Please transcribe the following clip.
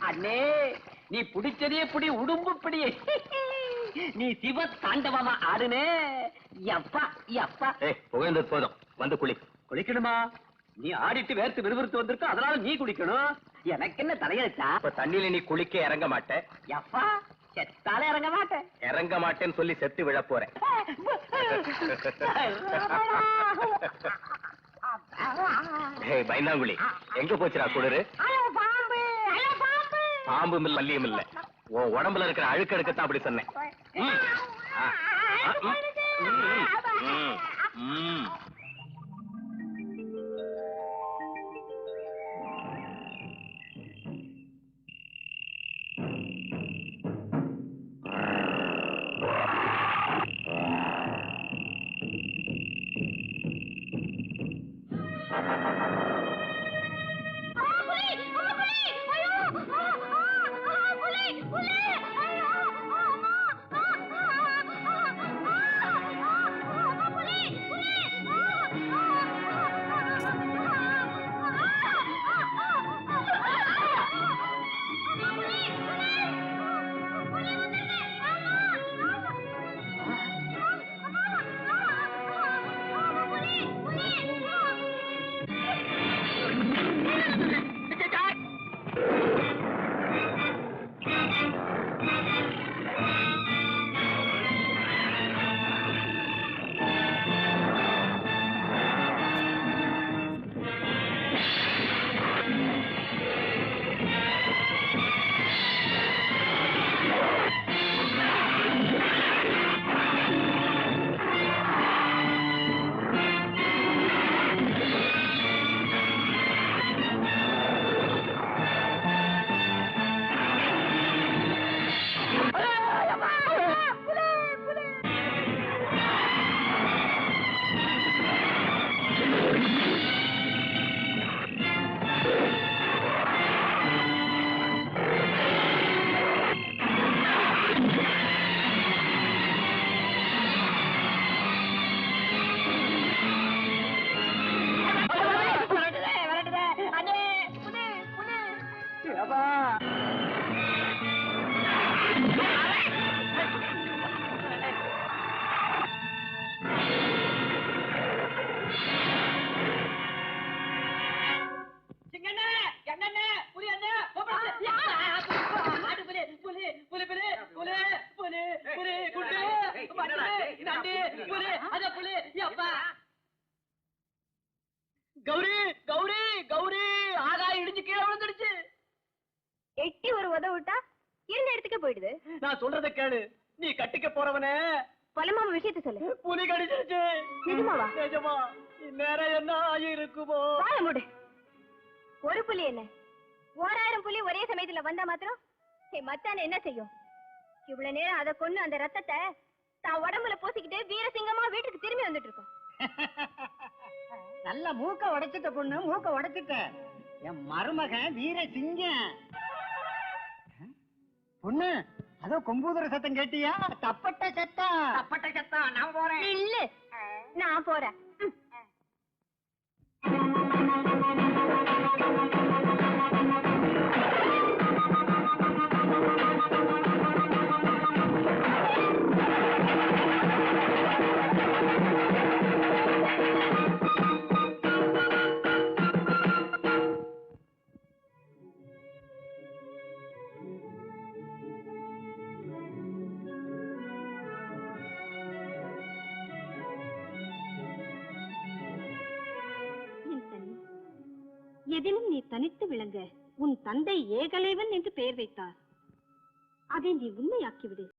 அண்ணே நீ பிடிச்சதே பிடி உடும்பு பிடி. நீ சிவ தாண்டவமா ஆடுனே. எப்பா எப்பா புகழ்ந்தது போதும், வந்து குளி. குளிக்கணுமா? நீ ஆடிட்டு வேர்த்து விறுவிறுத்து வந்திருக்க, அதனால நீ குளிக்கணும். எனக்கு என்ன தலையெழுத்தா? இப்ப தண்ணியில நீ குளிக்க இறங்க மாட்ட. எப்பா செத்தாலே இறங்க மாட்டேன். இறங்க மாட்டேன்னு சொல்லி செத்து விழ போறேன். பயந்தாங்குழி, எங்க போச்சுடா குளிரு? பாம்பும் இல்ல மல்லியும் இல்ல, உன் உடம்புல இருக்கிற அழுக்கடுக்கத்தான் அப்படி சொன்னேன். கௌரி கௌரி கௌரி, ஆகாய இடிஞ்சு கீழே விழுந்துடுச்சு. எட்டி ஒரு உத விட்டா இருந்த இடத்துக்கே போயிடுது. நான் சொல்றத கேளு, நீ கட்டிக்க போறவன பலமாம விஷயத்த சொல்லு. புலி கடிச்சிருச்சு. நிஜமாவா? நிஜமா. இந்நேரம் என்ன ஆகிருக்குமோ? வாழ மூடு. ஒரு புலி என்ன, 1000 புலி ஒரே சமயத்துல வந்தா மாத்திரம் மத்தான என்ன செய்யும்? இவ்வளவு நேரம் அதை கொண்டு அந்த ரத்தத்தை தான் உடம்புல பூசிக்கிட்டு வீரசிங்கமா வீட்டுக்கு திரும்பி வந்துட்டு இருக்கோம். நல்ல மூக்க உடைச்சிட்ட பொண்ணு, மூக்க உடைச்சிட்ட. என் மருமகன் வீரசிங்கம். பொண்ணு, அதோ கொம்பூதுற சத்தம் கேட்டியா? தப்பட்ட சத்தம். தப்பட்ட சத்தம். நான் போறேன். இல்ல, நான் போறேன். எதிலும் நீ தனித்து விளங்க உன் தந்தை ஏகலைவன் என்று பெயர் வைத்தார். அதை நீ உண்மையாக்கிவிடு.